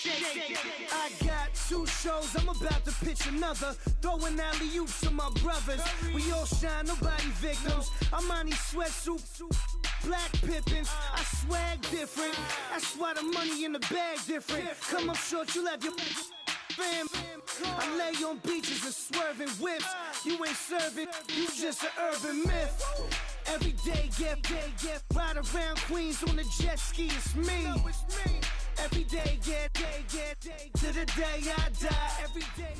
I got 2 shows, I'm about to pitch another. Throwing alley-oops to my brothers. We all shine, nobody victims. I'm on these sweatsuit, black Pippins. I swag different. That's why the money in the bag different. Come up short, you have your fam. I lay on beaches and swerving whips. You ain't serving, you just an urban myth. Every day, get ride around Queens on the jet ski, it's me. Every day, get to the day I die. Every day.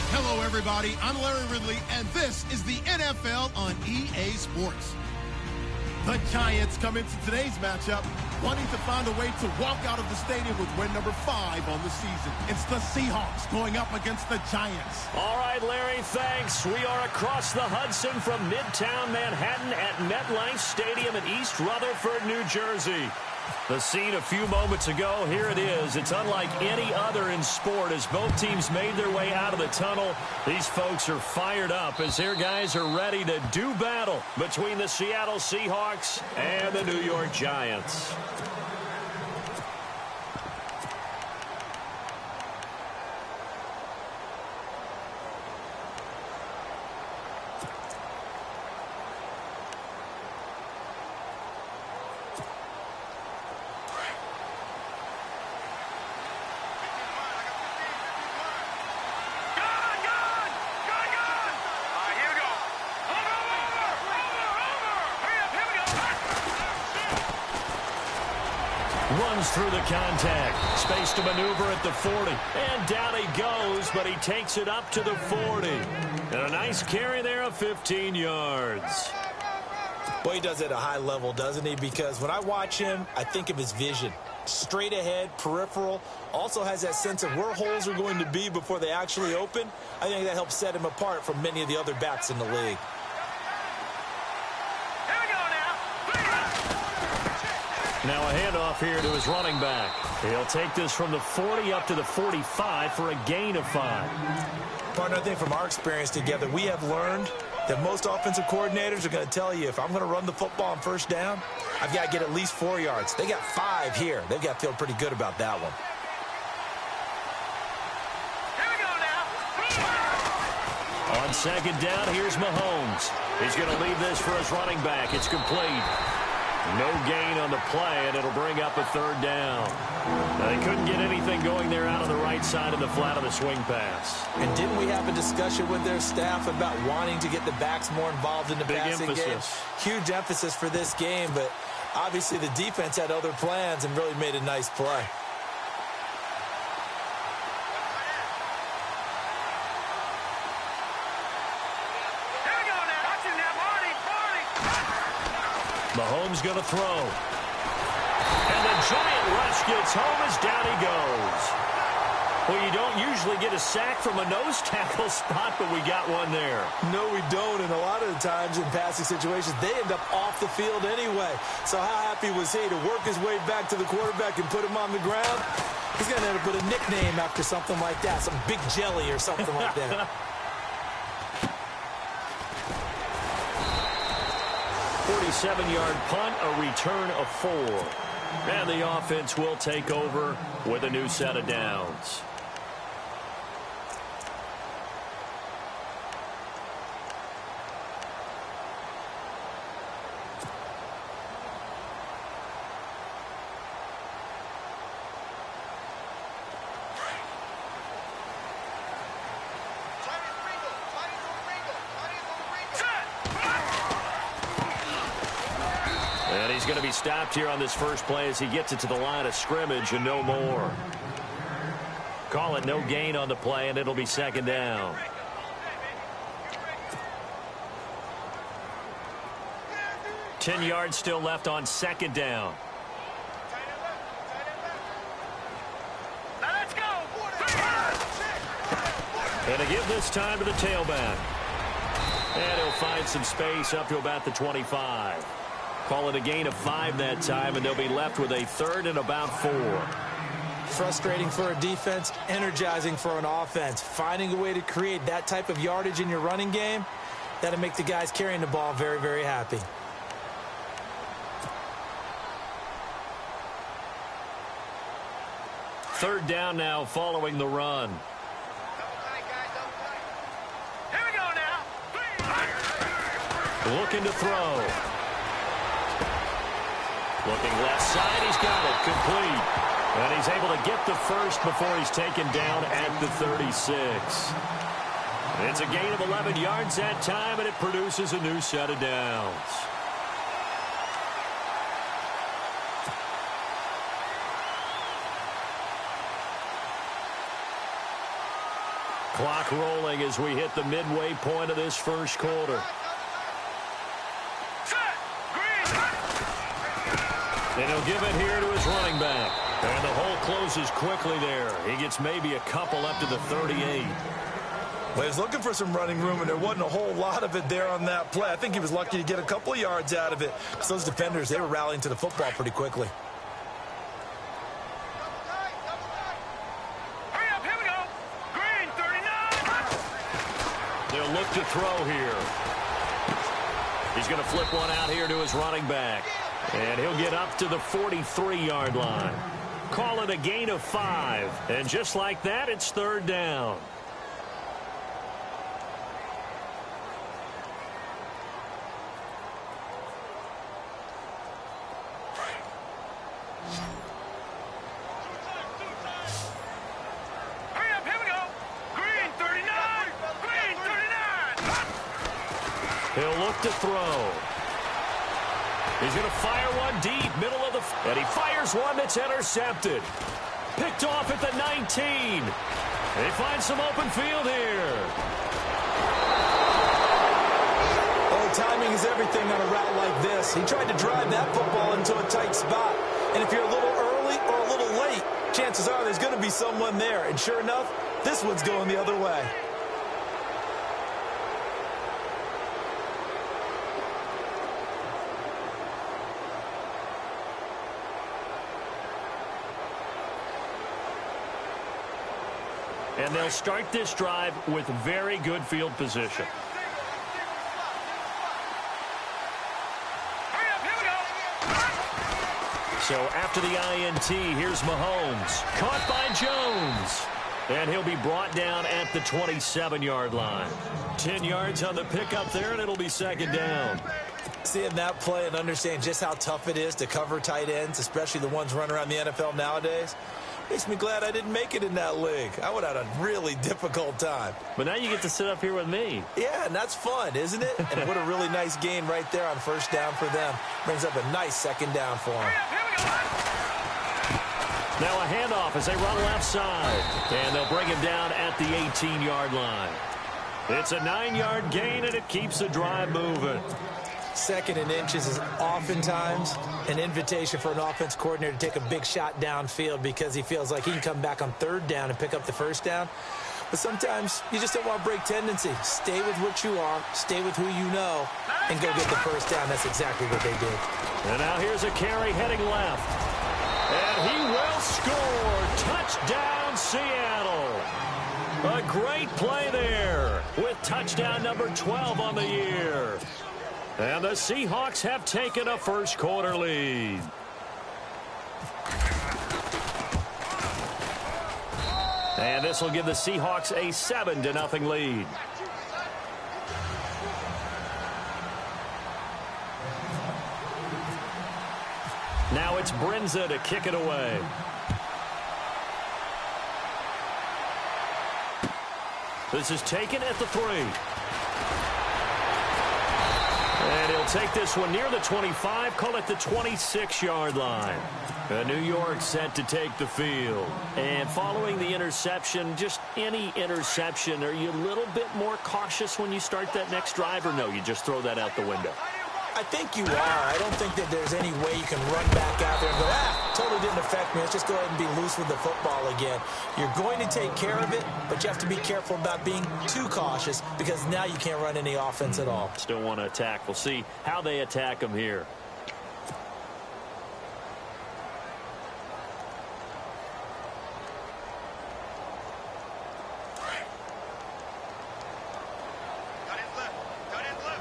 Hello, everybody. I'm Larry Ridley, and this is the NFL on EA Sports. The Giants come into today's matchup wanting to find a way to walk out of the stadium with win number 5 on the season. It's the Seahawks going up against the Giants. All right, Larry, thanks. We are across the Hudson from Midtown Manhattan at MetLife Stadium in East Rutherford, New Jersey. The scene a few moments ago, here it is. It's unlike any other in sport as both teams made their way out of the tunnel. These folks are fired up as their guys are ready to do battle between the Seattle Seahawks and the New York Giants. Runs through the contact. Space to maneuver at the 40. And down he goes, but he takes it up to the 40. And a nice carry there of 15 yards. Well, he does it at a high level, doesn't he? Because when I watch him, I think of his vision. Straight ahead, peripheral. Also has that sense of where holes are going to be before they actually open. I think that helps set him apart from many of the other backs in the league. Now a handoff here to his running back. He'll take this from the 40 up to the 45 for a gain of 5. Partner, I think from our experience together, we have learned that most offensive coordinators are going to tell you, if I'm going to run the football on first down, I've got to get at least 4 yards. They got 5 here. They've got to feel pretty good about that one. On second down, here's Mahomes. He's going to leave this for his running back. It's complete. No gain on the play, and it'll bring up a 3rd down. Now, they couldn't get anything going there out of the right side of the flat of the swing pass. And didn't we have a discussion with their staff about wanting to get the backs more involved in the passing game? Huge emphasis for this game, but obviously the defense had other plans and really made a nice play. Mahomes going to throw. And the giant rush gets home as down he goes. Well, you don't usually get a sack from a nose tackle spot, but we got one there. No, we don't, and a lot of the times in passing situations, they end up off the field anyway. So how happy was he to work his way back to the quarterback and put him on the ground? He's going to end up with a nickname after something like that, some Big Jelly or something like that. 47-yard punt, a return of 4. And the offense will take over with a new set of downs. And he's going to be stopped here on this first play as he gets it to the line of scrimmage and no more. Call it no gain on the play, and it'll be 2nd down. Ten yards still left on 2nd down. Let's go. And to give this time to the tailback. And he'll find some space up to about the 25. Call it a gain of 5 that time, and they'll be left with a 3rd and about 4. Frustrating for a defense, energizing for an offense. Finding a way to create that type of yardage in your running game, that'll make the guys carrying the ball very, very happy. third down now following the run. Here we go now. Looking to throw. Looking left side. He's got it. Complete. And he's able to get the first before he's taken down at the 36. It's a gain of 11 yards that time, and it produces a new set of downs. Clock rolling as we hit the midway point of this first quarter. And he'll give it here to his running back. And the hole closes quickly there. He gets maybe a couple up to the 38. Well, he was looking for some running room, and there wasn't a whole lot of it there on that play. I think he was lucky to get a couple of yards out of it. So those defenders, they were rallying to the football pretty quickly. Hurry up, here we go. Green, 39. They'll look to throw here. He's going to flip one out here to his running back. And he'll get up to the 43-yard line. Call it a gain of 5. And just like that, it's third down. Hurry up, here we go. Green, 39. Green, 39. He'll look to throw. He's going to fire one deep, middle of the... And he fires one that's intercepted. Picked off at the 19. They find some open field here. Oh, timing is everything on a route like this. He tried to drive that football into a tight spot. And if you're a little early or a little late, chances are there's going to be someone there. And sure enough, this one's going the other way. And they'll start this drive with very good field position. Hurry up, here we go. So after the INT, here's Mahomes. Caught by Jones. And he'll be brought down at the 27-yard line. 10 yards on the pickup there, and it'll be second down. Seeing that play and understand just how tough it is to cover tight ends, especially the ones running around the NFL nowadays, makes me glad I didn't make it in that league. I would have had a really difficult time. But now you get to sit up here with me. Yeah, and that's fun, isn't it? And what a really nice gain right there on first down for them. Brings up a nice second down for them. Hurry up, here we go. Now a handoff as they run left side. And they'll bring him down at the 18-yard line. It's a 9-yard gain, and it keeps the drive moving. Second and inches is oftentimes an invitation for an offense coordinator to take a big shot downfield because he feels like he can come back on third down and pick up the first down. But sometimes you just don't want to break tendency. Stay with what you are, stay with who you know, and go get the first down. That's exactly what they did. And now here's a carry heading left. And he will score. Touchdown, Seattle. A great play there with touchdown number 12 on the year. And the Seahawks have taken a first quarter lead. And this will give the Seahawks a 7-0 lead. Now it's Brinza to kick it away. This is taken at the 3. And he'll take this one near the 25, call it the 26-yard line. New York set to take the field. And following the interception, just any interception, are you a little bit more cautious when you start that next drive, or no, you just throw that out the window? I think you are. I don't think that there's any way you can run back out there and go, totally didn't affect me. Let's just go ahead and be loose with the football again. You're going to take care of it, but you have to be careful about being too cautious because now you can't run any offense at all. Still want to attack. We'll see how they attack them here.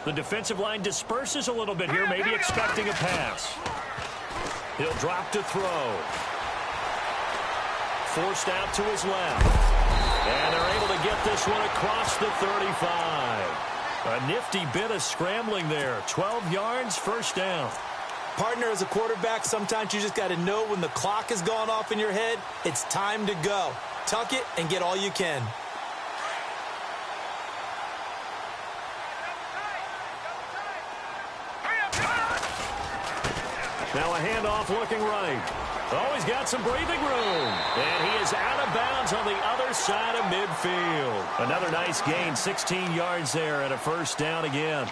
The defensive line disperses a little bit here, maybe expecting a pass. He'll drop to throw. forced out to his left. And they're able to get this one across the 35. A nifty bit of scrambling there. 12 yards, first down. Partner, as a quarterback, sometimes you just got to know when the clock has gone off in your head, it's time to go. Tuck it and get all you can. Now a handoff looking right. Oh, he's got some breathing room. And he is out of bounds on the other side of midfield. Another nice gain, 16 yards there and a first down again.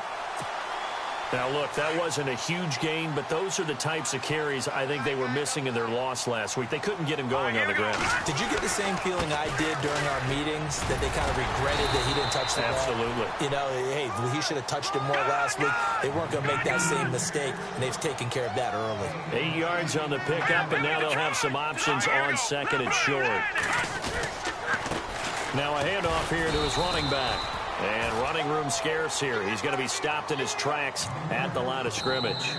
Now, look, that wasn't a huge gain, but those are the types of carries I think they were missing in their loss last week. They couldn't get him going on the ground. Did you get the same feeling I did during our meetings, that they kind of regretted that he didn't touch the ball? Absolutely. You know, hey, he should have touched it more last week. They weren't going to make that same mistake, and they've taken care of that early. 8 yards on the pickup, and now they'll have some options on second and short. Now a handoff here to his running back. And running room scarce here. He's going to be stopped in his tracks at the line of scrimmage.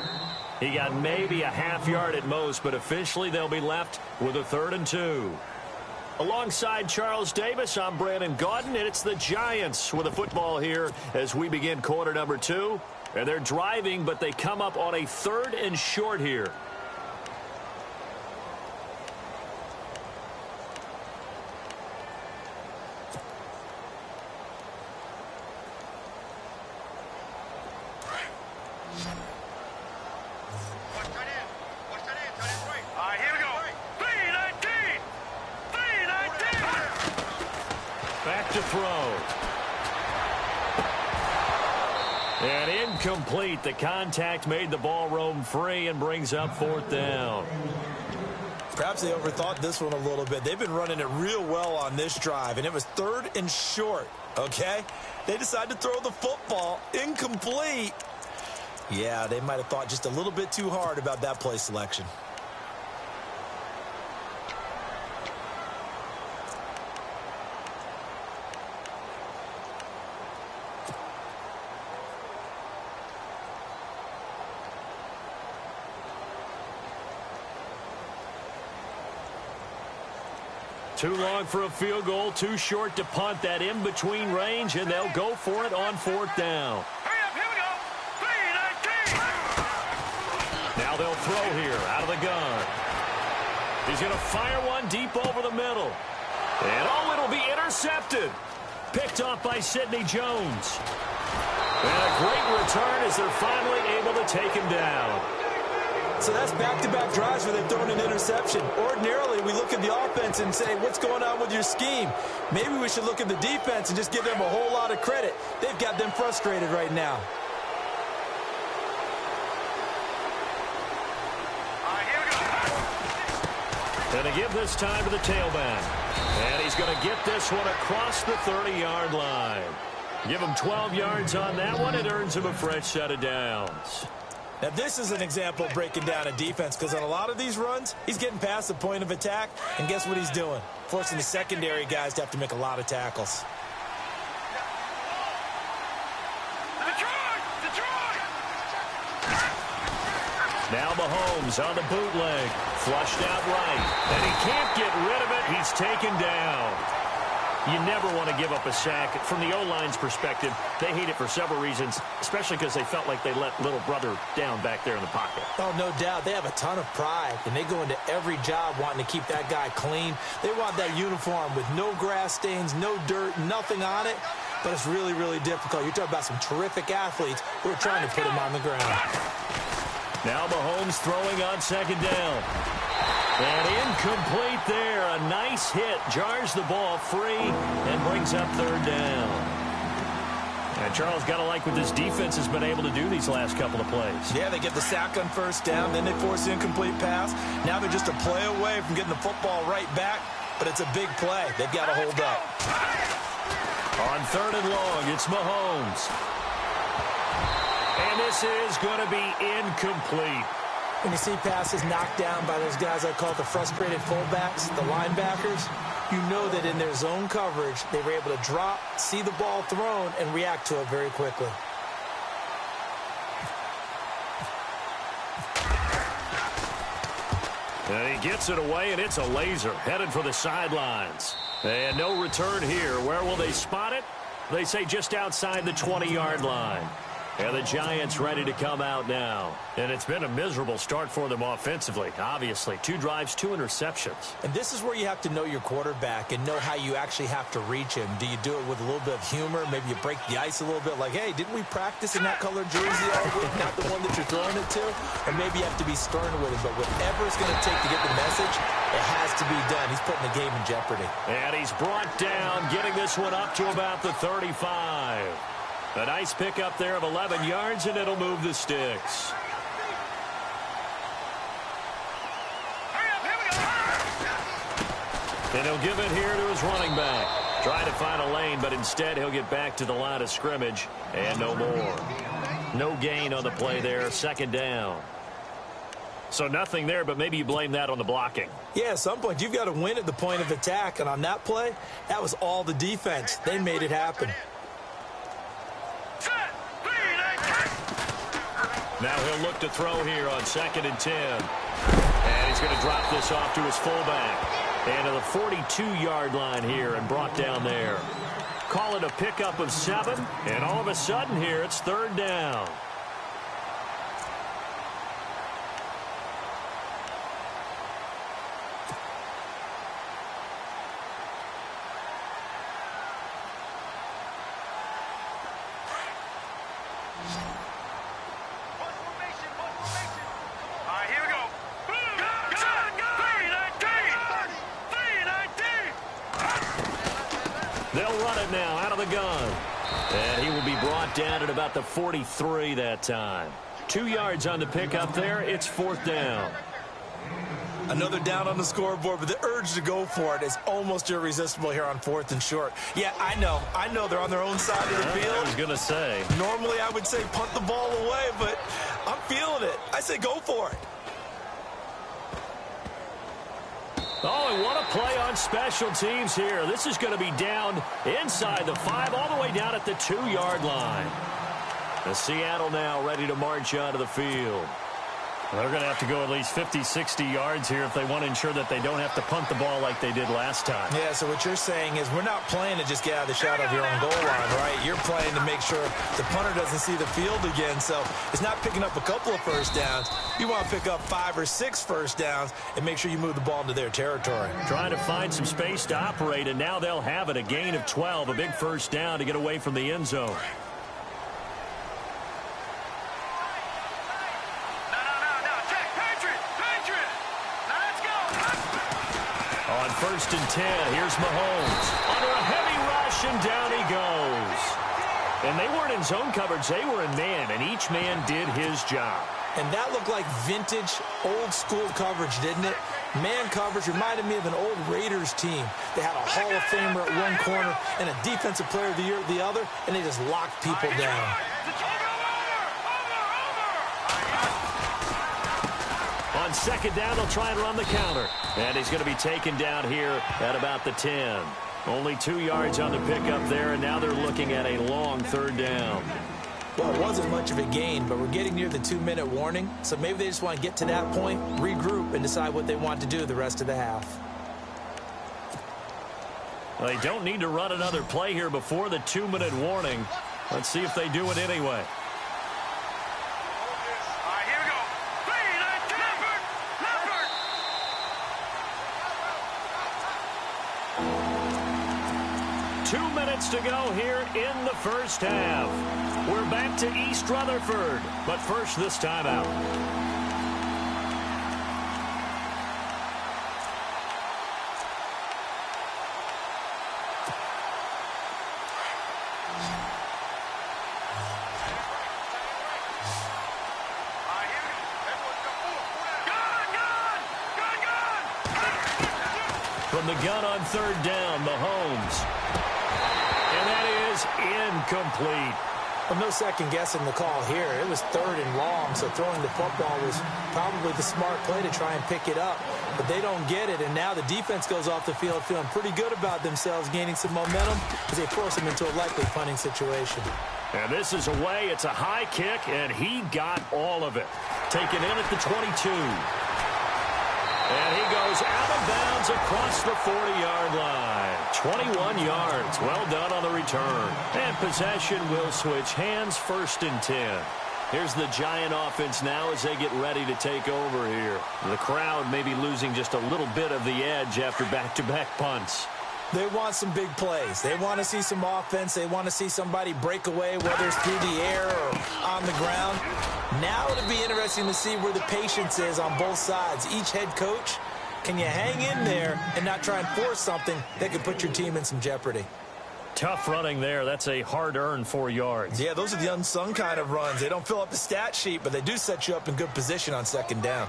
He got maybe a half yard at most, but officially they'll be left with a 3rd and 2. Alongside Charles Davis, I'm Brandon Gaudin, and it's the Giants with the football here as we begin quarter number 2. And they're driving, but they come up on a 3rd and short here. To throw. And incomplete. The contact made the ball roam free and brings up 4th down. Perhaps they overthought this one a little bit. They've been running it real well on this drive, and it was 3rd and short, okay? They decided to throw the football. Incomplete. Yeah, they might have thought just a little bit too hard about that play selection. Too long for a field goal, too short to punt. That in-between range, and they'll go for it on 4th down. Hurry up, here we go. 3-19. Now they'll throw here out of the gun. He's going to fire one deep over the middle. And oh, it'll be intercepted. Picked off by Sidney Jones. And a great return as they're finally able to take him down. So that's back-to-back drives where they've thrown an interception. Ordinarily, we look at the offense and say, what's going on with your scheme? Maybe we should look at the defense and just give them a whole lot of credit. They've got them frustrated right now. Here we go. Going to give this time to the tailback. And he's going to get this one across the 30-yard line. Give him 12 yards on that one. It earns him a fresh set of downs. Now, this is an example of breaking down a defense, because on a lot of these runs, he's getting past the point of attack, and guess what he's doing? Forcing the secondary guys to have to make a lot of tackles. Detroit! Now Mahomes on the bootleg. Flushed out right. And he can't get rid of it. He's taken down. You never want to give up a sack. From the O-line's perspective, they hate it for several reasons, especially because they felt like they let little brother down back there in the pocket. Oh, no doubt. They have a ton of pride, and they go into every job wanting to keep that guy clean. They want that uniform with no grass stains, no dirt, nothing on it, but it's really, really difficult. You're talking about some terrific athletes who are trying to put him on the ground. Now Mahomes throwing on 2nd down. And incomplete there. A nice hit. Jars the ball free and brings up 3rd down. And Charles, got to like what this defense has been able to do these last couple of plays. Yeah, they get the sack on 1st down, then they force the incomplete pass. Now they're just a play away from getting the football right back, but it's a big play. They've got to hold up. On 3rd and long, it's Mahomes. And this is going to be incomplete. When you see passes knocked down by those guys I call the frustrated fullbacks, the linebackers, you know that in their zone coverage, they were able to drop, see the ball thrown, and react to it very quickly. And he gets it away, and it's a laser headed for the sidelines. And no return here. Where will they spot it? They say just outside the 20-yard line. And the Giants ready to come out now. And it's been a miserable start for them offensively, obviously. 2 drives, 2 interceptions. And this is where you have to know your quarterback and know how you actually have to reach him. Do you do it with a little bit of humor? Maybe you break the ice a little bit like, hey, didn't we practice in that colored jersey all week, not the one that you're throwing it to? Or maybe you have to be stern with him. But whatever it's going to take to get the message, it has to be done. He's putting the game in jeopardy. And he's brought down, getting this one up to about the 35. A nice pickup there of 11 yards, and it'll move the sticks. And he'll give it here to his running back. Trying to find a lane, but instead he'll get back to the line of scrimmage, and no more. No gain on the play there, second down. So nothing there, but maybe you blame that on the blocking. Yeah, at some point you've got to win at the point of attack, and on that play, that was all the defense. They made it happen. Now he'll look to throw here on 2nd and 10. And he's going to drop this off to his fullback. And to the 42-yard line here and brought down there. Call it a pickup of 7. And all of a sudden here, it's 3rd down. They'll run it now out of the gun. And he will be brought down at about the 43 that time. 2 yards on the pickup there. It's 4th down. Another down on the scoreboard, but the urge to go for it is almost irresistible here on 4th and short. Yeah, I know they're on their own side of the field. I was going to say. Normally I would say punt the ball away, but I'm feeling it. I say go for it. Oh, and what a play on special teams here. This is going to be down inside the 5, all the way down at the 2-yard line. The Seattle now ready to march onto the field. Well, they're going to have to go at least 50, 60 yards here if they want to ensure that they don't have to punt the ball like they did last time. Yeah, so what you're saying is we're not playing to just get out of the shot of your own goal line, right? You're playing to make sure the punter doesn't see the field again. So it's not picking up a couple of first downs. You want to pick up 5 or 6 first downs and make sure you move the ball into their territory. Trying to find some space to operate, and now they'll have it. A gain of 12, a big first down to get away from the end zone. On 1st and 10, here's Mahomes. Under a heavy rush, and down he goes. And they weren't in zone coverage. They were in man, and each man did his job. And that looked like vintage, old-school coverage, didn't it? Man coverage reminded me of an old Raiders team. They had a Hall of Famer at one corner and a Defensive Player of the Year at the other, and they just locked people down. On 2nd down, they'll try and run the counter. And he's going to be taken down here at about the 10. Only 2 yards on the pickup there, and now they're looking at a long 3rd down. Well, it wasn't much of a gain, but we're getting near the 2-minute warning, so maybe they just want to get to that point, regroup, and decide what they want to do the rest of the half. Well, they don't need to run another play here before the 2-minute warning. Let's see if they do it anyway. 2 minutes to go here in the first half. We're back to East Rutherford, but first this time out. From the gun on 3rd down, Mahomes. And that is incomplete. Well, no second guessing the call here. It was 3rd and long, so throwing the football was probably the smart play to try and pick it up. But they don't get it, and now the defense goes off the field feeling pretty good about themselves, gaining some momentum as they force them into a likely punting situation. And this is away. It's a high kick, and he got all of it. Taken in at the 22. And he goes out of bounds across the 40-yard line. 21 yards. Well done on the return. And possession will switch hands, 1st and 10. Here's the Giant offense now as they get ready to take over here. The crowd may be losing just a little bit of the edge after back-to-back punts. They want some big plays. They want to see some offense. They want to see somebody break away, whether it's through the air or on the ground. Now it'll be interesting to see where the patience is on both sides. Each head coach, can you hang in there and not try and force something that could put your team in some jeopardy? Tough running there. That's a hard-earned 4 yards. Yeah, those are the unsung kind of runs. They don't fill up the stat sheet, but they do set you up in good position on 2nd down.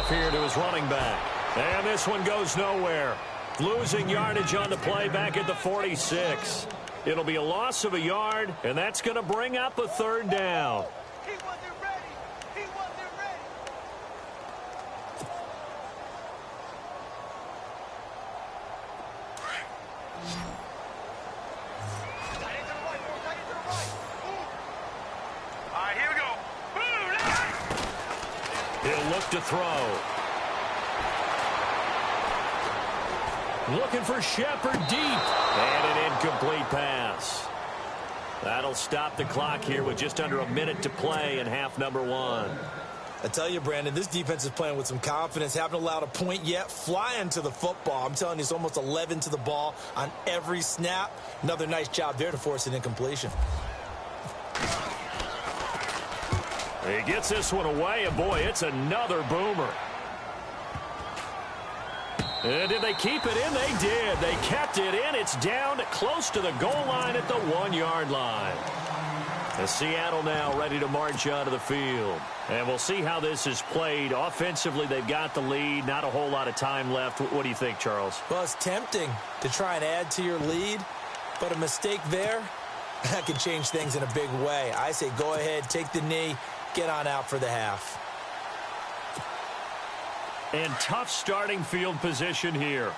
Here to his running back. And this one goes nowhere. Losing yardage on the play back at the 46. It'll be a loss of a yard, and that's going to bring up a 3rd down. He wasn't ready. He wasn't ready. All right, here we go. He'll look to throw. Looking for Shepard deep. And an incomplete pass. That'll stop the clock here with just under a minute to play in half number 1. I tell you, Brandon, this defense is playing with some confidence. Haven't allowed a point yet. Flying to the football. I'm telling you, it's almost 11 to the ball on every snap. Another nice job there to force an incompletion. He gets this one away, and boy, it's another boomer. And did they keep it in? They did. They kept it in. It's down close to the goal line at the 1-yard line. And Seattle now ready to march onto the field. And we'll see how this is played. Offensively, they've got the lead. Not a whole lot of time left. What do you think, Charles? Well, it's tempting to try and add to your lead, but a mistake there, that could change things in a big way. I say go ahead, take the knee, get on out for the half. And tough starting field position here.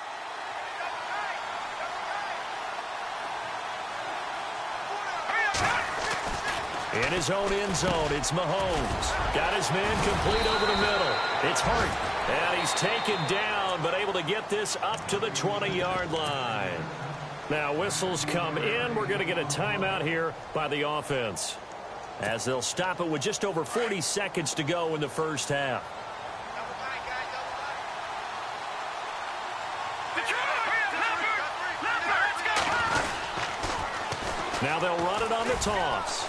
In his own end zone, it's Mahomes. Got his man complete over the middle. It's Hart. And he's taken down, but able to get this up to the 20-yard line. Now, whistles come in. We're going to get a timeout here by the offense, as they'll stop it with just over 40 seconds to go in the first half. Now they'll run it on the toss.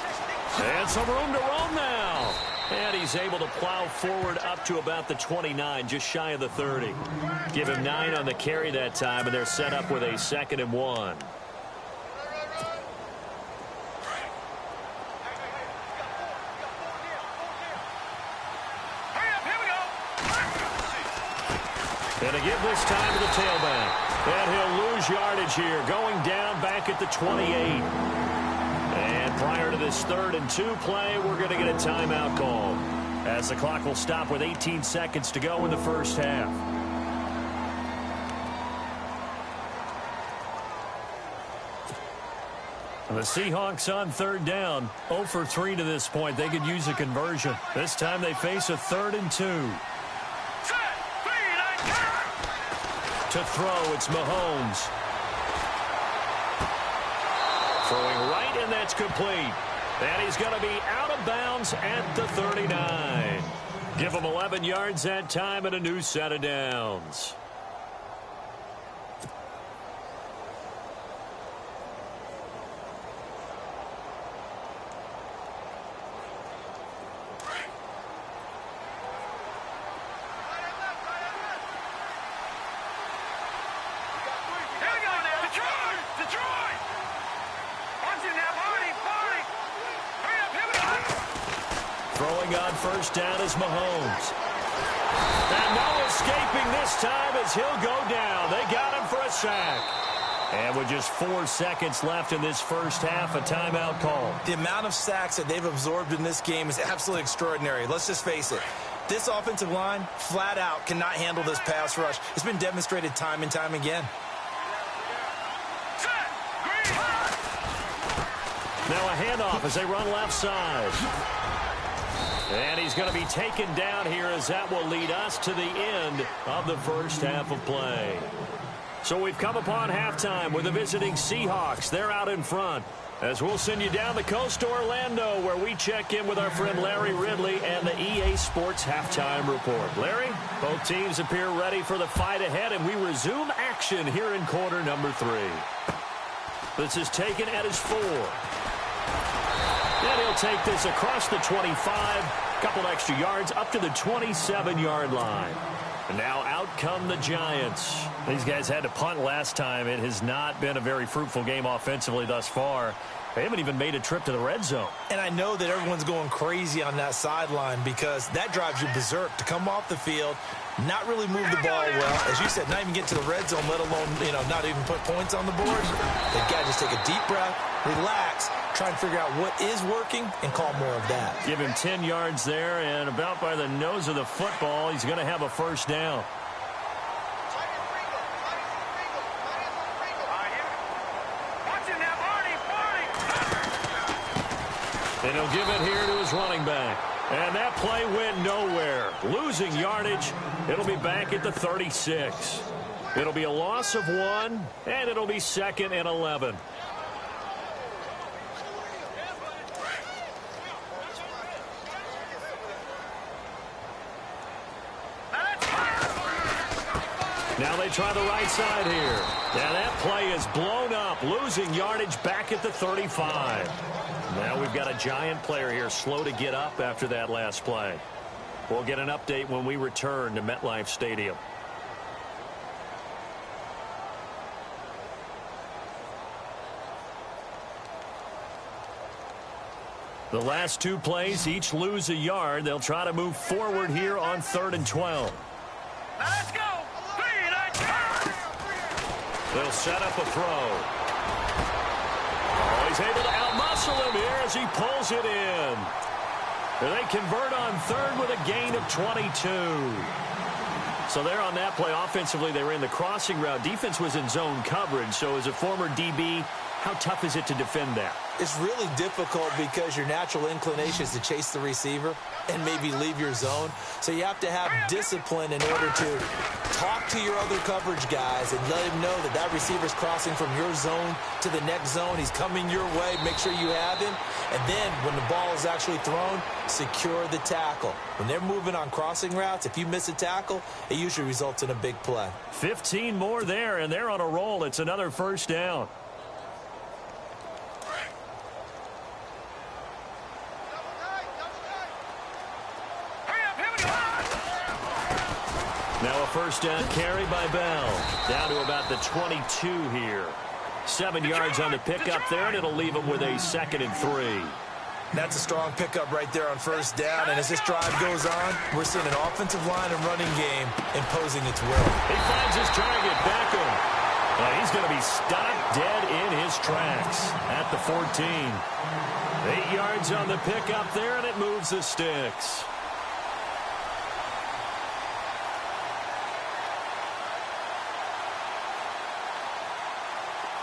And some room to roam now. And he's able to plow forward up to about the 29, just shy of the 30. Give him 9 on the carry that time, and they're set up with a 2nd and 1. And to give this time to the tailback. And he'll lose yardage here, going down back at the 28. And prior to this 3rd and 2 play, we're going to get a timeout call, as the clock will stop with 18 seconds to go in the first half. And the Seahawks on 3rd down, 0 for 3 to this point. They could use a conversion. This time they face a 3rd and 2. To throw, it's Mahomes. Throwing right, and that's complete. And he's going to be out of bounds at the 39. Give him 11 yards that time and a new set of downs. Throwing on first down is Mahomes. And no escaping this time as he'll go down. They got him for a sack. And with just 4 seconds left in this first half, a timeout call. The amount of sacks that they've absorbed in this game is absolutely extraordinary. Let's just face it. This offensive line, flat out, cannot handle this pass rush. It's been demonstrated time and time again. Now a handoff as they run left side. And he's going to be taken down here as that will lead us to the end of the first half of play. So we've come upon halftime with the visiting Seahawks. They're out in front. As we'll send you down the coast to Orlando, where we check in with our friend Larry Ridley and the EA Sports Halftime Report. Larry, both teams appear ready for the fight ahead, and we resume action here in quarter number 3. This is taken at his 4. And he'll take this across the 25, couple extra yards up to the 27-yard line. And now out come the Giants. These guys had to punt last time. It has not been a very fruitful game offensively thus far. They haven't even made a trip to the red zone. And I know that everyone's going crazy on that sideline because that drives you berserk to come off the field, not really move the ball well. As you said, not even get to the red zone, let alone, not even put points on the board. They've got to just take a deep breath, relax, try and figure out what is working and call more of that. Give him 10 yards there, and about by the nose of the football, he's going to have a first down. And he'll give it here to his running back. And that play went nowhere. Losing yardage. It'll be back at the 36. It'll be a loss of 1, and it'll be 2nd and 11. Now they try the right side here. Now that play is blown up, losing yardage back at the 35. Now we've got a Giant player here slow to get up after that last play. We'll get an update when we return to MetLife Stadium. The last 2 plays each lose a yard. They'll try to move forward here on 3rd and 12. Now let's go. They'll set up a throw. Oh, he's able to outmuscle him here as he pulls it in. And they convert on 3rd with a gain of 22. So there on that play, offensively, they ran the crossing route. Defense was in zone coverage. So as a former DB, how tough is it to defend that? It's really difficult because your natural inclination is to chase the receiver and maybe leave your zone. So you have to have discipline in order to talk to your other coverage guys and let him know that that receiver's crossing from your zone to the next zone. He's coming your way. Make sure you have him. And then when the ball is actually thrown, secure the tackle. When they're moving on crossing routes, if you miss a tackle, it usually results in a big play. 15 more there, and they're on a roll. It's another first down. Now a first down carry by Bell. Down to about the 22 here. 7 yards on the pickup there, and it'll leave him with a 2nd and 3. That's a strong pickup right there on first down. And as this drive goes on, we're seeing an offensive line and running game imposing its will. He finds his target, Beckham. He's going to be stopped dead in his tracks at the 14. 8 yards on the pickup there, and it moves the sticks.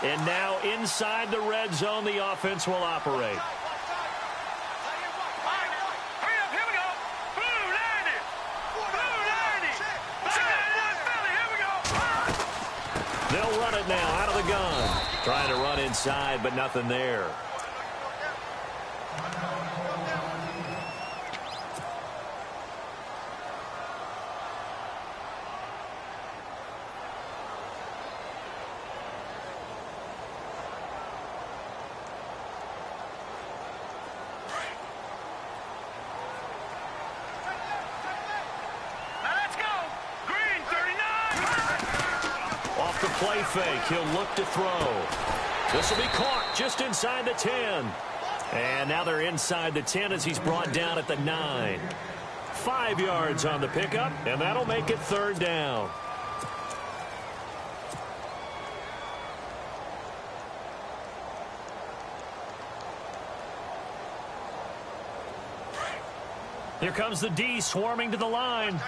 And now inside the red zone, the offense will operate. They'll run it now out of the gun. Trying to run inside, but nothing there. Play fake. He'll look to throw. This will be caught just inside the 10. And now they're inside the 10 as he's brought down at the 9. 5 yards on the pickup, and that'll make it 3rd down. Here comes the D swarming to the line.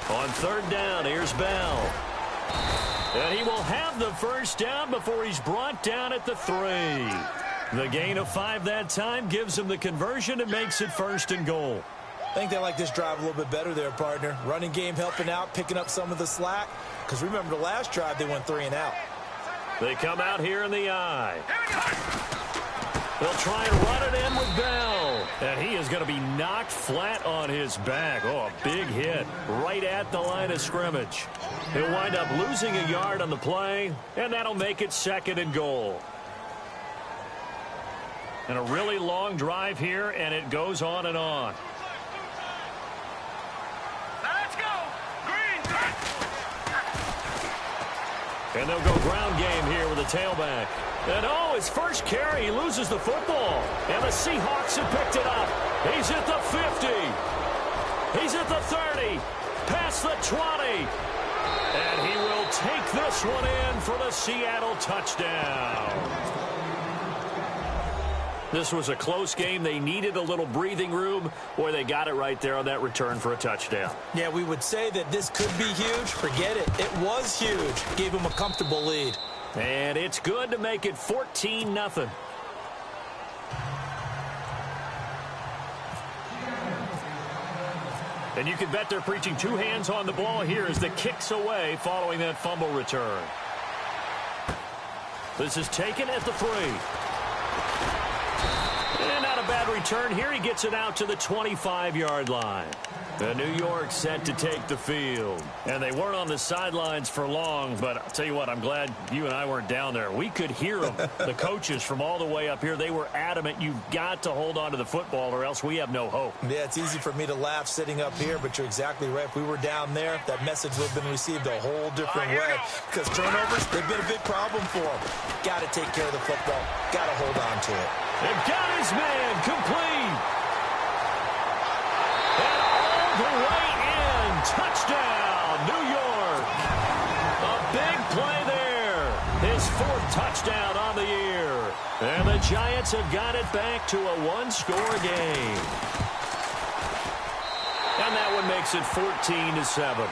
On 3rd down, here's Bell. And he will have the first down before he's brought down at the 3. The gain of 5 that time gives him the conversion and makes it 1st and goal. I think they like this drive a little bit better there, partner. Running game helping out, picking up some of the slack. Because remember the last drive, they went 3 and out. They come out here in the I. They'll try and run it in with Bell. And he is going to be knocked flat on his back. Oh, a big hit right at the line of scrimmage. He'll wind up losing a yard on the play, and that'll make it 2nd and goal. And a really long drive here, and it goes on and on. Let's go. Green. And they'll go ground game here with a tailback. And his first carry, he loses the football. And the Seahawks have picked it up. He's at the 50. He's at the 30. Past the 20. And he will take this one in for the Seattle touchdown. This was a close game. They needed a little breathing room. Boy, they got it right there on that return for a touchdown. Yeah, we would say that this could be huge. Forget it. It was huge. Gave him a comfortable lead. And it's good to make it 14-0. And you can bet they're preaching 2 hands on the ball here as the kick's away following that fumble return. This is taken at the 3. And not a bad return here. He gets it out to the 25-yard line. The New York set to take the field. And they weren't on the sidelines for long, but I'll tell you what, I'm glad you and I weren't down there. We could hear them. The coaches from all the way up here, they were adamant, you've got to hold on to the football or else we have no hope. Yeah, it's easy for me to laugh sitting up here, but you're exactly right. If we were down there, that message would have been received a whole different way. Because turnovers, they've been a big problem for them. Got to take care of the football. Got to hold on to it. They've got his man complete. And all the way in. Touchdown, New York. A big play there. His 4th touchdown on the year. And the Giants have got it back to a 1-score game. And that one makes it 14-7.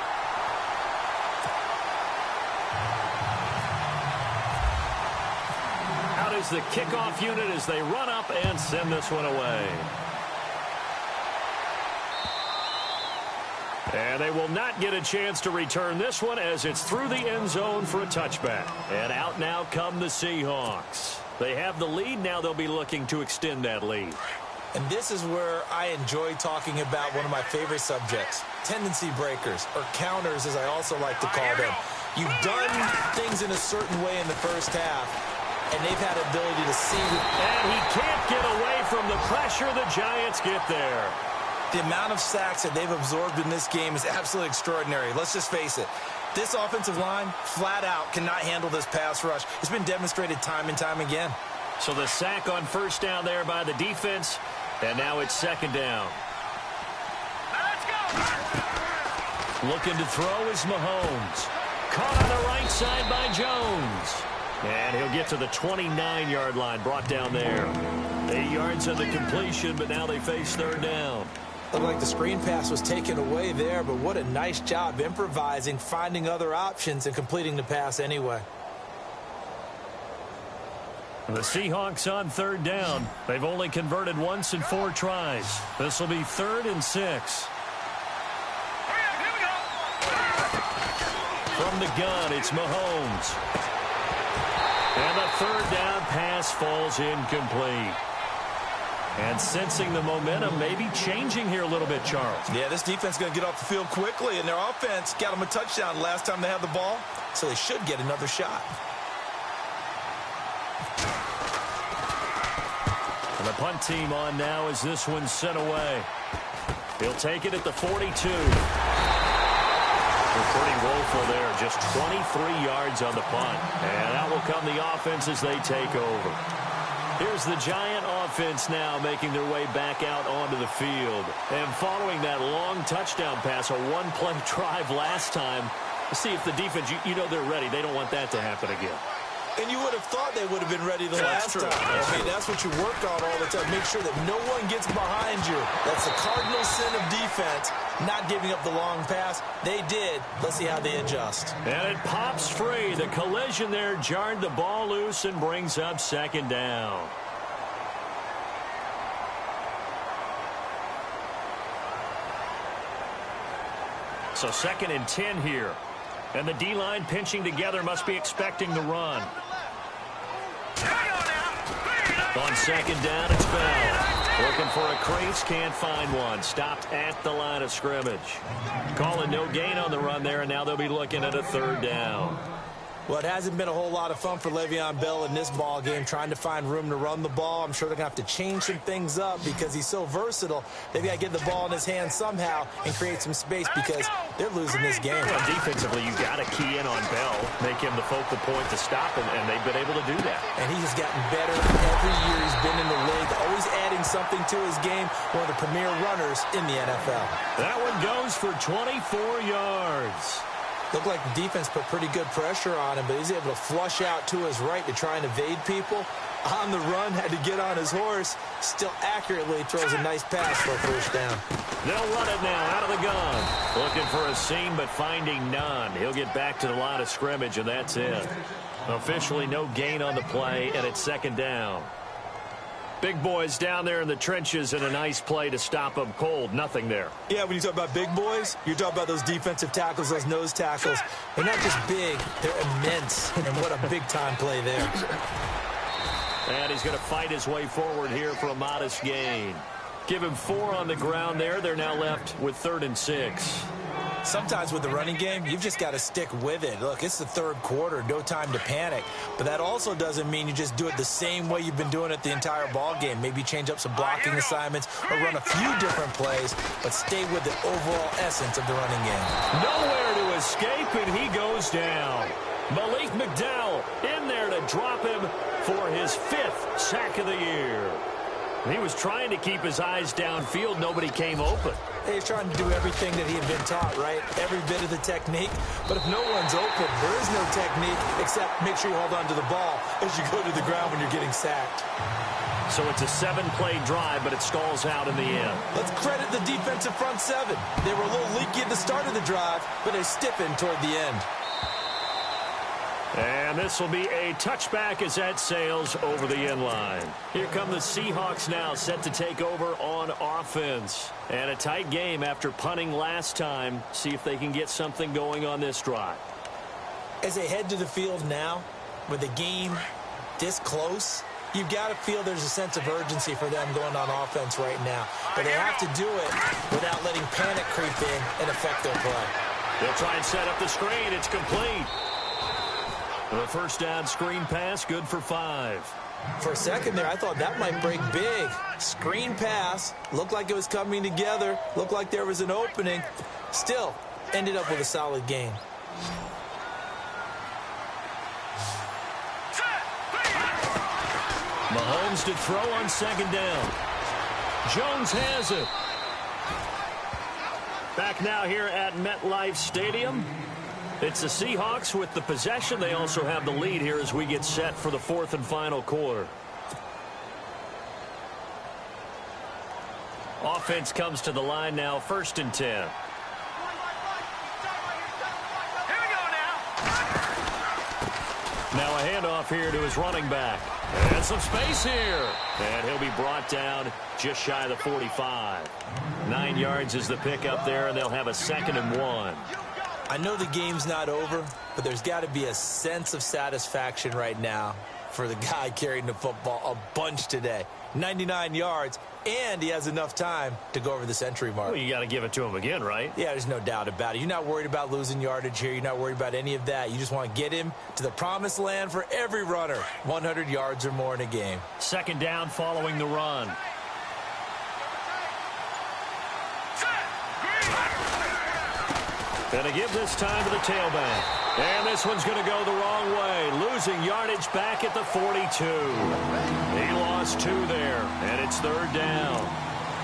Is the kickoff unit as they run up and send this one away. And they will not get a chance to return this one as it's through the end zone for a touchback. And out now come the Seahawks. They have the lead. Now they'll be looking to extend that lead. And this is where I enjoy talking about one of my favorite subjects, tendency breakers, or counters as I also like to call them. You've done things in a certain way in the first half, and they've had the ability to see. And he can't get away from the pressure. The Giants get there. The amount of sacks that they've absorbed in this game is absolutely extraordinary. Let's just face it. This offensive line, flat out, cannot handle this pass rush. It's been demonstrated time and time again. So the sack on first down there by the defense, and now it's 2nd down. Let's go. Looking to throw is Mahomes. Caught on the right side by Jones. And he'll get to the 29-yard line, brought down there. 8 yards on the completion, but now they face 3rd down. Looked like the screen pass was taken away there, but what a nice job improvising, finding other options, and completing the pass anyway. The Seahawks on 3rd down. They've only converted once in 4 tries. This will be 3rd and 6. Here we go. From the gun, it's Mahomes. And the 3rd down pass falls incomplete. And sensing the momentum maybe changing here a little bit, Charles. Yeah, this defense is going to get off the field quickly, and their offense got them a touchdown last time they had the ball, so they should get another shot. And the punt team on now as this one's sent away. He'll take it at the 42. They're pretty woeful there, just 23 yards on the punt. And out will come the offense as they take over. Here's the Giant offense now making their way back out onto the field. And following that long touchdown pass, a 1-play drive last time, see if the defense, you know they're ready. They don't want that to happen again. And you would have thought they would have been ready the last time. I mean, that's what you work on all the time. Make sure that no one gets behind you. That's the cardinal sin of defense, not giving up the long pass. They did. Let's see how they adjust. And it pops free. The collision there jarred the ball loose and brings up second down. So 2nd and 10 here. And the D-line pinching together must be expecting the run. On 2nd down, it's Bell. Looking for a crease, can't find one. Stopped at the line of scrimmage. Calling no gain on the run there, and now they'll be looking at a 3rd down. Well, it hasn't been a whole lot of fun for Le'Veon Bell in this ball game, trying to find room to run the ball. I'm sure they're going to have to change some things up because he's so versatile. They've got to get the ball in his hands somehow and create some space because they're losing this game. Well, defensively, you've got to key in on Bell, make him the focal point to stop him, and they've been able to do that. And he has gotten better every year he's been in the league, always adding something to his game, one of the premier runners in the NFL. That one goes for 24 yards. Looked like the defense put pretty good pressure on him, but he's able to flush out to his right to try and evade people. On the run, had to get on his horse. Still accurately throws a nice pass for a 1st down. They'll run it now out of the gun. Looking for a seam, but finding none. He'll get back to the line of scrimmage, and that's it. Officially no gain on the play, and it's 2nd down. Big boys down there in the trenches, and a nice play to stop them cold. Nothing there. Yeah, when you talk about big boys, you're talking about those defensive tackles, those nose tackles. They're not just big, they're immense. And what a big-time play there. And he's going to fight his way forward here for a modest gain. Give him 4 on the ground there. They're now left with 3rd and 6. Sometimes with the running game, you've just got to stick with it. Look, it's the 3rd quarter, no time to panic. But that also doesn't mean you just do it the same way you've been doing it the entire ball game. Maybe change up some blocking assignments or run a few different plays, but stay with the overall essence of the running game. Nowhere to escape, and he goes down. Malik McDowell in there to drop him for his 5th sack of the year. He was trying to keep his eyes downfield. Nobody came open. He's trying to do everything that he had been taught, right? Every bit of the technique. But if no one's open, there is no technique except make sure you hold on to the ball as you go to the ground when you're getting sacked. So it's a 7-play drive, but it stalls out in the end. Let's credit the defensive front 7. They were a little leaky at the start of the drive, but they stiffened toward the end. And this will be a touchback as that sails over the end line. Here come the Seahawks now, set to take over on offense. And a tight game after punting last time. See if they can get something going on this drive. As they head to the field now, with the game this close, you've got to feel there's a sense of urgency for them going on offense right now. But they have to do it without letting panic creep in and affect their play. They'll try and set up the screen. It's complete. The 1st down screen pass, good for 5. For a second there, I thought that might break big. Screen pass, looked like it was coming together, looked like there was an opening. Still, ended up with a solid gain. Mahomes to throw on 2nd down. Jones has it. Back now here at MetLife Stadium. It's the Seahawks with the possession. They also have the lead here as we get set for the 4th and final quarter. Offense comes to the line now, 1st and 10. Here we go now. Now a handoff here to his running back. And some space here. And he'll be brought down just shy of the 45. 9 yards is the pickup there, and they'll have a 2nd and 1. I know the game's not over, but there's got to be a sense of satisfaction right now for the guy carrying the football a bunch today. 99 yards, and he has enough time to go over the century mark. Well, you got to give it to him again, right? Yeah, there's no doubt about it. You're not worried about losing yardage here. You're not worried about any of that. You just want to get him to the promised land for every runner. 100 yards or more in a game. 2nd down following the run. Going to give this time to the tailback. And this one's going to go the wrong way. Losing yardage back at the 42. He lost 2 there, and it's 3rd down.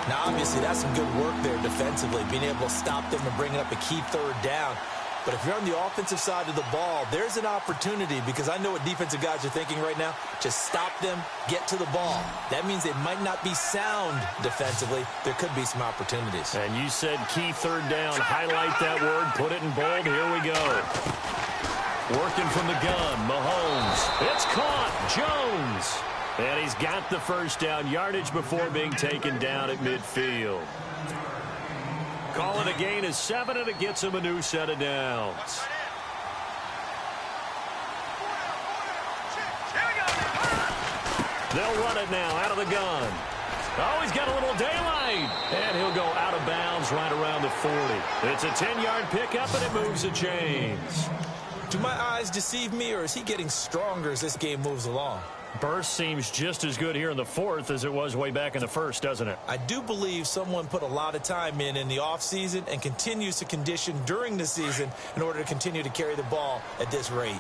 Now, obviously, that's some good work there defensively, being able to stop them and bring up a key 3rd down. But if you're on the offensive side of the ball, there's an opportunity, because I know what defensive guys are thinking right now. Just stop them, get to the ball. That means they might not be sound defensively. There could be some opportunities. And you said key third down. Highlight that word. Put it in bold. Here we go. Working from the gun. Mahomes. It's caught. Jones. And he's got the first down. Yardage before being taken down at midfield. Call it a gain of 7, and it gets him a new set of downs. They'll run it now out of the gun. Oh, he's got a little daylight. And he'll go out of bounds right around the 40. It's a 10-yard pickup, and it moves the chains. Do my eyes deceive me, or is he getting stronger as this game moves along? Burst seems just as good here in the fourth as it was way back in the first, doesn't it? I do believe someone put a lot of time in the offseason and continues to condition during the season in order to continue to carry the ball at this rate.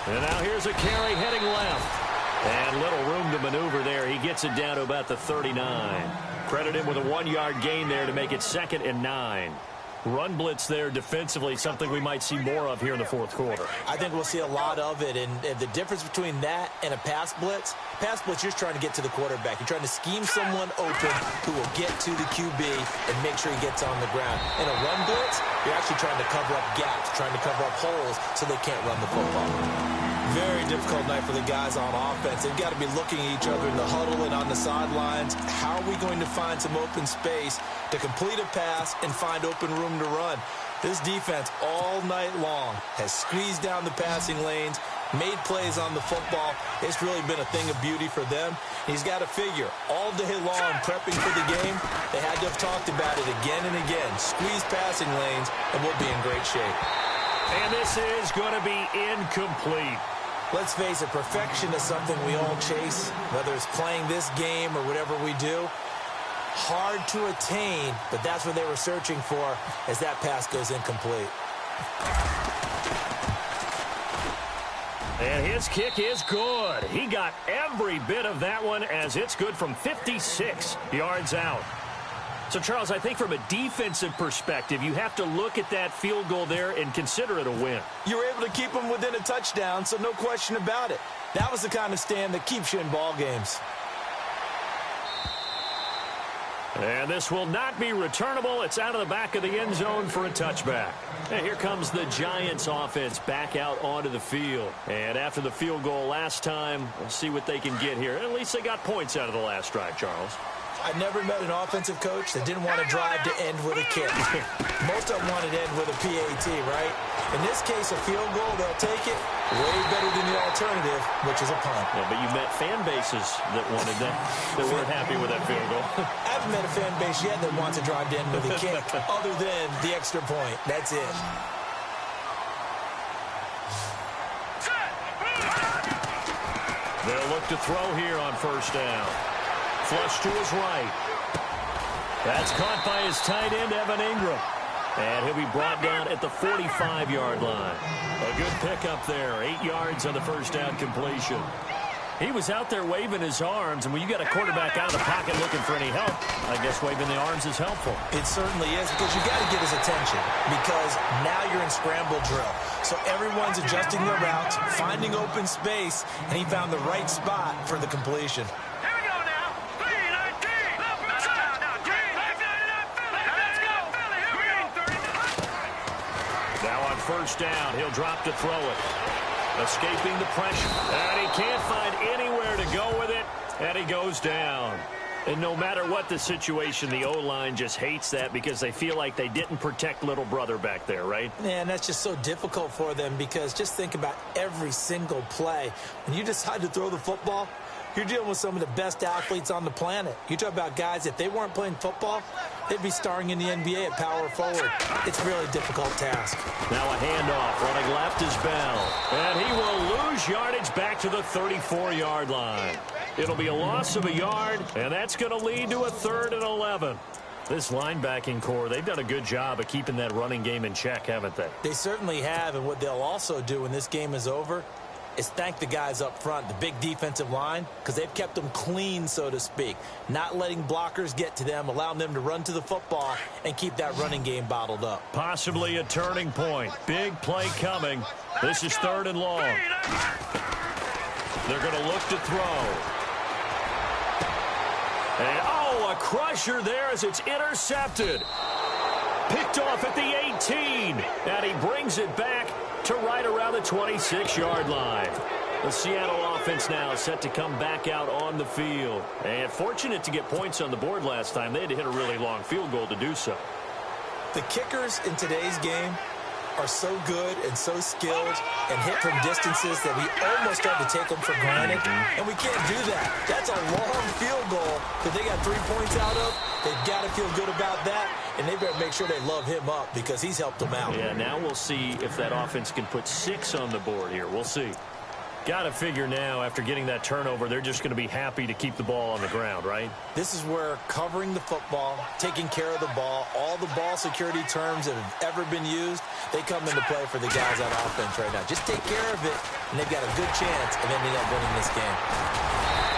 And now here's a carry heading left. And little room to maneuver there. He gets it down to about the 39. Credit him with a 1-yard gain there to make it 2nd and 9. Run blitz there defensively, something we might see more of here in the fourth quarter. I think we'll see a lot of it, and the difference between that and a pass blitz, you're trying to get to the quarterback. You're trying to scheme someone open who will get to the QB and make sure he gets on the ground. In a run blitz, you're actually trying to cover up gaps, trying to cover up holes so they can't run the football. Very difficult night for the guys on offense. They've got to be looking at each other in the huddle and on the sidelines. How are we going to find some open space to complete a pass and find open room to run? This defense all night long has squeezed down the passing lanes, made plays on the football. It's really been a thing of beauty for them. He's got to figure all day long prepping for the game. They had to have talked about it again and again. Squeeze passing lanes, and we'll be in great shape. And this is going to be incomplete. Let's face it, perfection is something we all chase, whether it's playing this game or whatever we do. Hard to attain, but that's what they were searching for as that pass goes incomplete. And his kick is good. He got every bit of that one, as it's good from 56 yards out. So, Charles, I think from a defensive perspective, you have to look at that field goal there and consider it a win. You were able to keep them within a touchdown, so no question about it. That was the kind of stand that keeps you in ball games. And this will not be returnable. It's out of the back of the end zone for a touchback. And here comes the Giants offense back out onto the field. And after the field goal last time, we'll see what they can get here. At least they got points out of the last drive, Charles. I've never met an offensive coach that didn't want to drive to end with a kick. Most of them wanted to end with a PAT, right? In this case, a field goal, they'll take it. Way better than the alternative, which is a punt. Yeah, but you met fan bases that wanted that, that weren't happy with that field goal. I haven't met a fan base yet that wants to drive to end with a kick, other than the extra point. That's it. They'll look to throw here on first down. Flush to his right. That's caught by his tight end, Evan Ingram. And he'll be brought down at the 45-yard line. A good pickup there. 8 yards on the first down completion. He was out there waving his arms, and when you got a quarterback out of the pocket looking for any help, I guess waving the arms is helpful. It certainly is, because you got to get his attention, because now you're in scramble drill. So everyone's adjusting their routes, finding open space, and he found the right spot for the completion. Now on first down, he'll drop to throw it. Escaping the pressure. And he can't find anywhere to go with it. And he goes down. And no matter what the situation, the O-line just hates that because they feel like they didn't protect little brother back there, right? Man, that's just so difficult for them, because just think about every single play. When you decide to throw the football, you're dealing with some of the best athletes on the planet. You talk about guys, if they weren't playing football, they'd be starring in the NBA at power forward. It's a really difficult task. Now a handoff. Running left is Bell. And he will lose yardage back to the 34-yard line. It'll be a loss of a yard, and that's going to lead to a 3rd and 11. This linebacking core, they've done a good job of keeping that running game in check, haven't they? They certainly have, and what they'll also do when this game is over, is thank the guys up front, the big defensive line, because they've kept them clean, so to speak. Not letting blockers get to them, allowing them to run to the football and keep that running game bottled up. Possibly a turning point. Big play coming. This is 3rd and long. They're going to look to throw. And, oh, a crusher there as it's intercepted. Picked off at the 18. And he brings it back to right around the 26-yard line. The Seattle offense now set to come back out on the field. And fortunate to get points on the board last time. They had to hit a really long field goal to do so. The kickers in today's game are so good and so skilled and hit from distances that we almost start to take them for granted, and we can't do that. That's a long field goal that they got 3 points out of. They've got to feel good about that, and they better make sure they love him up because he's helped them out. Yeah, now we'll see if that offense can put 6 on the board here. We'll see. Got to figure now, after getting that turnover, they're just going to be happy to keep the ball on the ground, right? This is where covering the football, taking care of the ball, all the ball security terms that have ever been used, they come into play for the guys on offense right now. Just take care of it, and they've got a good chance of ending up winning this game.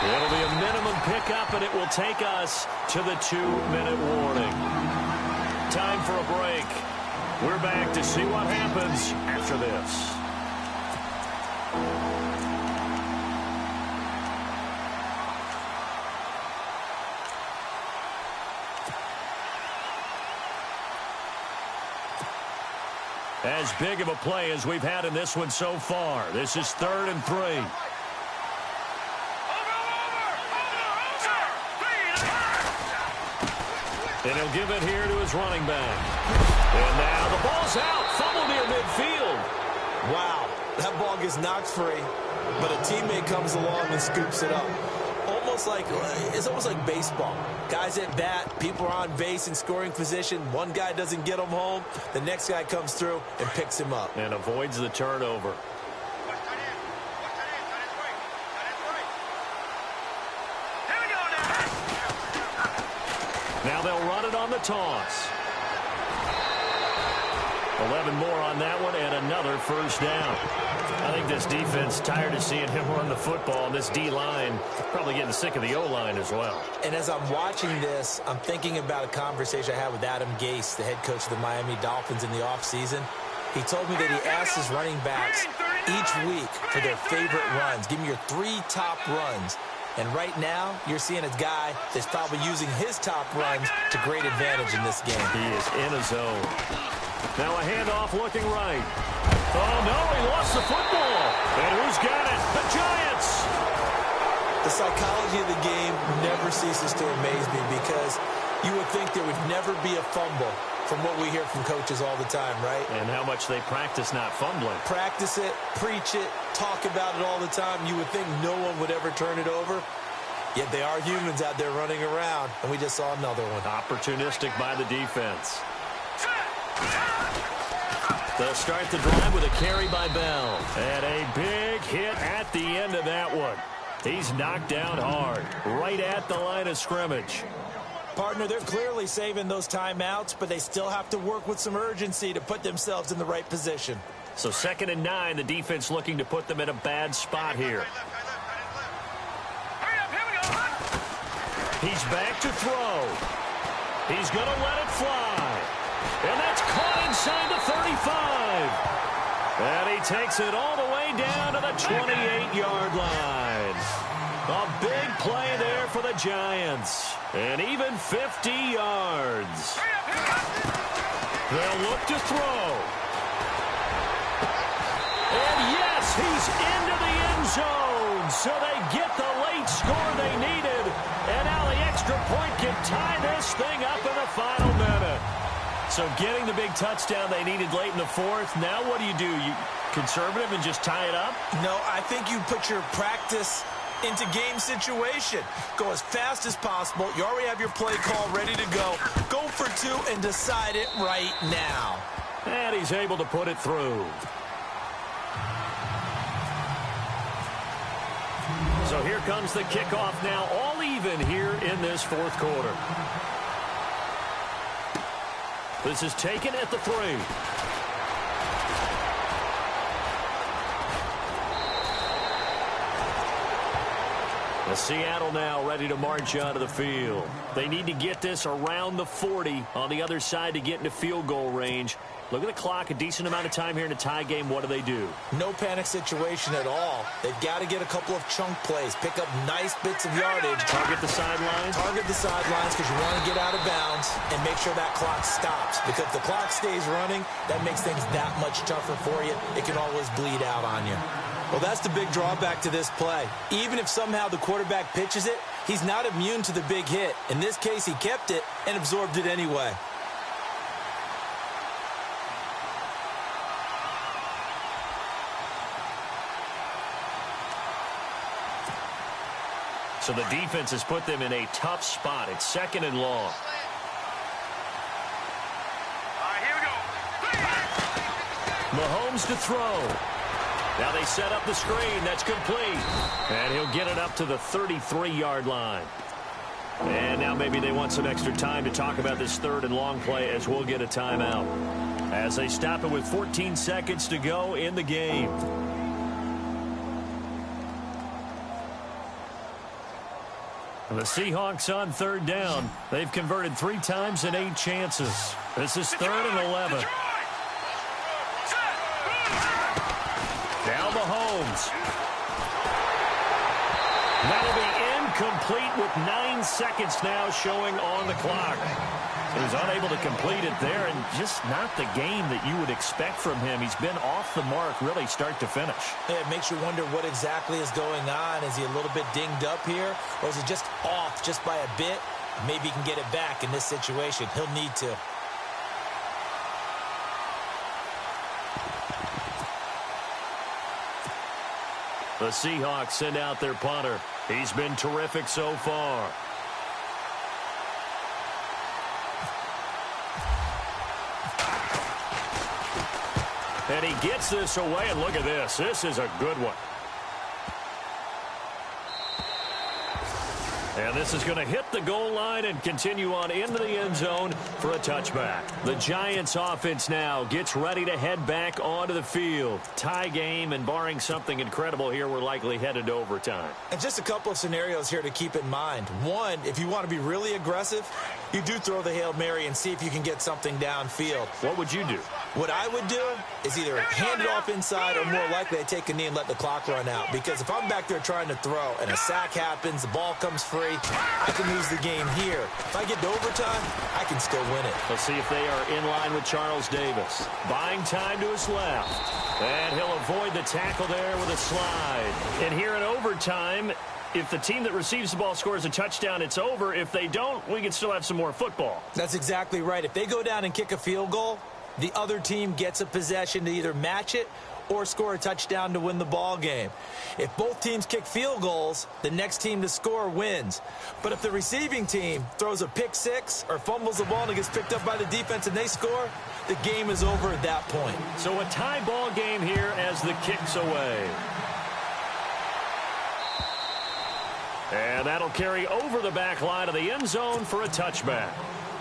It'll be a minimum pickup, and it will take us to the 2-minute warning. Time for a break. We're back to see what happens after this. As big of a play as we've had in this one so far. This is 3rd and 3. And he'll give it here to his running back. And now the ball's out. Fumble near midfield. Wow, that ball gets knocked free, but a teammate comes along and scoops it up. It's almost like baseball. Guys at bat, people are on base in scoring position. One guy doesn't get him home. The next guy comes through and picks him up. And avoids the turnover. Now they'll run it on the toss. 11 more on that one and another first down. I think this defense tired of seeing him run the football, and this D-line probably getting sick of the O-line as well. And as I'm watching this, I'm thinking about a conversation I had with Adam Gase, the head coach of the Miami Dolphins in the offseason. He told me that he asked his running backs each week for their favorite runs. Give me your 3 top runs. And right now, you're seeing a guy that's probably using his top runs to great advantage in this game. He is in a zone. Now a handoff looking right. Oh, no, he lost the football. And who's got it? The Giants. The psychology of the game never ceases to amaze me because you would think there would never be a fumble from what we hear from coaches all the time, right? And how much they practice not fumbling. Practice it, preach it, talk about it all the time. You would think no one would ever turn it over. Yet they are humans out there running around, and we just saw another one. Opportunistic by the defense. They'll start the drive with a carry by Bell. And a big hit at the end of that one. He's knocked down hard, right at the line of scrimmage. Partner, they're clearly saving those timeouts, but they still have to work with some urgency to put themselves in the right position. So 2nd and 9, the defense looking to put them in a bad spot here. He's back to throw. He's going to let it fly. And that's caught inside the 35. And he takes it all the way down to the 28-yard line. A big play there for the Giants. And even 50 yards. They'll look to throw. And yes, he's into the end zone. So they get the late score they needed. And now the extra point can tie this thing up in the final minute. So getting the big touchdown they needed late in the 4th. Now what do? You conservative and just tie it up? No, I think you put your practice into game situation. Go as fast as possible. You already have your play call ready to go. Go for 2 and decide it right now. And he's able to put it through. So here comes the kickoff now, all even here in this 4th quarter. This is taken at the 3. Seattle now ready to march onto the field. They need to get this around the 40 on the other side to get into field goal range. Look at the clock, a decent amount of time here in a tie game. What do? No panic situation at all. They've got to get a couple of chunk plays, pick up nice bits of yardage. Target the sidelines? Target the sidelines because you want to get out of bounds and make sure that clock stops. Because if the clock stays running, that makes things that much tougher for you. It can always bleed out on you. Well, that's the big drawback to this play. Even if somehow the quarterback pitches it, he's not immune to the big hit. In this case, he kept it and absorbed it anyway. So the defense has put them in a tough spot. It's 2nd and long. All right, here we go. Mahomes to throw. Now they set up the screen. That's complete. And he'll get it up to the 33-yard line. And now maybe they want some extra time to talk about this 3rd and long play as we'll get a timeout. As they stop it with 14 seconds to go in the game. The Seahawks on 3rd down. They've converted 3 times in 8 chances. This is 3rd and 11. Now Mahomes. That'll be incomplete with 9 seconds now showing on the clock. He was unable to complete it there, and just not the game that you would expect from him. He's been off the mark really start to finish. Yeah, it makes you wonder what exactly is going on. Is he a little bit dinged up here, or is he just off just by a bit? Maybe he can get it back in this situation. He'll need to. The Seahawks send out their punter. He's been terrific so far. And he gets this away, and look at this. This is a good one. And this is going to hit the goal line and continue on into the end zone for a touchback. The Giants offense now gets ready to head back onto the field. Tie game, and barring something incredible here, we're likely headed to overtime. And just a couple of scenarios here to keep in mind. One, if you want to be really aggressive, you do throw the Hail Mary and see if you can get something downfield. What would you do? What I would do is either hand it off inside or more likely I take a knee and let the clock run out. Because if I'm back there trying to throw and a sack happens, the ball comes free, I can lose the game here. If I get to overtime, I can still win it. Let's see if they are in line with Charles Davis. Buying time to his left. And he'll avoid the tackle there with a slide. And here in overtime, if the team that receives the ball scores a touchdown, it's over. If they don't, we can still have some more football. That's exactly right. If they go down and kick a field goal, the other team gets a possession to either match it or score a touchdown to win the ball game. If both teams kick field goals, the next team to score wins. But if the receiving team throws a pick six or fumbles the ball and it gets picked up by the defense and they score, the game is over at that point. So a tie ball game here as the kick's away. And that'll carry over the back line of the end zone for a touchback.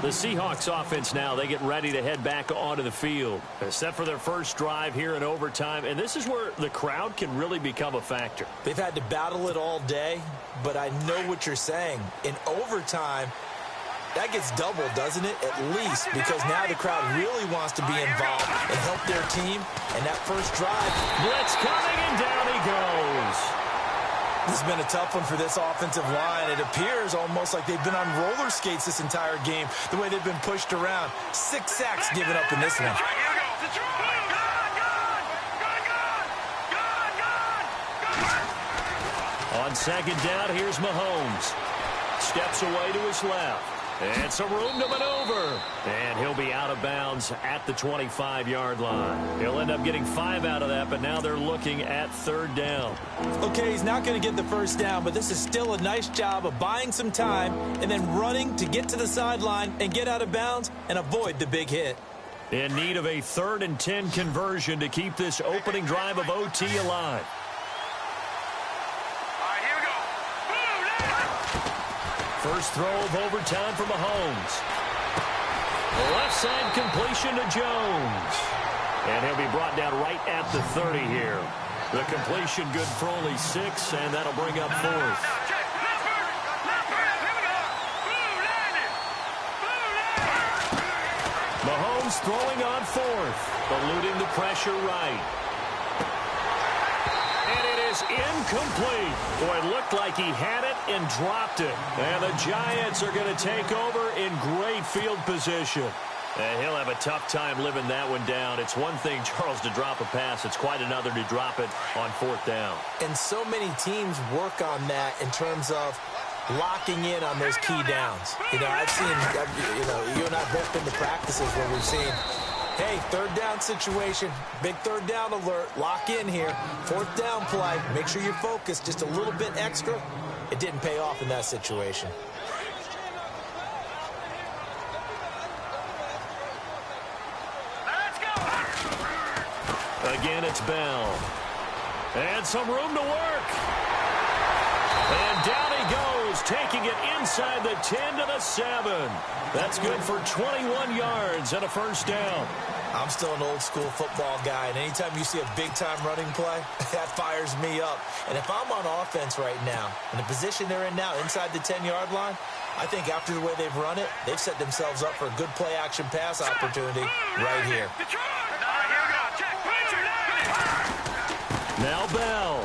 The Seahawks offense now, they get ready to head back onto the field. They're set for their first drive here in overtime, and this is where the crowd can really become a factor. They've had to battle it all day, but I know what you're saying. In overtime, that gets doubled, doesn't it? At least, because now the crowd really wants to be involved and help their team. And that first drive, blitz coming, and down he goes. This has been a tough one for this offensive line. It appears almost like they've been on roller skates this entire game, the way they've been pushed around. 6 sacks given up in this one. On second down, here's Mahomes. Steps away to his left. And some room to maneuver. And he'll be out of bounds at the 25-yard line. He'll end up getting 5 out of that, but now they're looking at third down. Okay, he's not going to get the first down, but this is still a nice job of buying some time and then running to get to the sideline and get out of bounds and avoid the big hit. In need of a 3rd and 10 conversion to keep this opening drive of OT alive. First throw of overtime for Mahomes. Left side completion to Jones. And he'll be brought down right at the 30 here. The completion good for only 6, and that'll bring up 4th. Mahomes throwing on fourth, eluding the pressure right. And it is incomplete. Boy, it looked like he had it and dropped it. And the Giants are going to take over in great field position. And he'll have a tough time living that one down. It's one thing, Charles, to drop a pass. It's quite another to drop it on fourth down. And so many teams work on that in terms of locking in on those key downs. You know, I've seen, you and I have both been to practices where we've seen, hey, third down situation, big third down alert, lock in here. Fourth down play, make sure you're focused just a little bit extra. It didn't pay off in that situation. Again, it's Bell. And some room to work. And down he goes, taking it inside the 10 to the 7. That's good for 21 yards and a first down. I'm still an old-school football guy, and anytime you see a big-time running play, that fires me up. And if I'm on offense right now, in the position they're in now, inside the 10-yard line, I think after the way they've run it, they've set themselves up for a good play-action pass opportunity right here. Now Bell.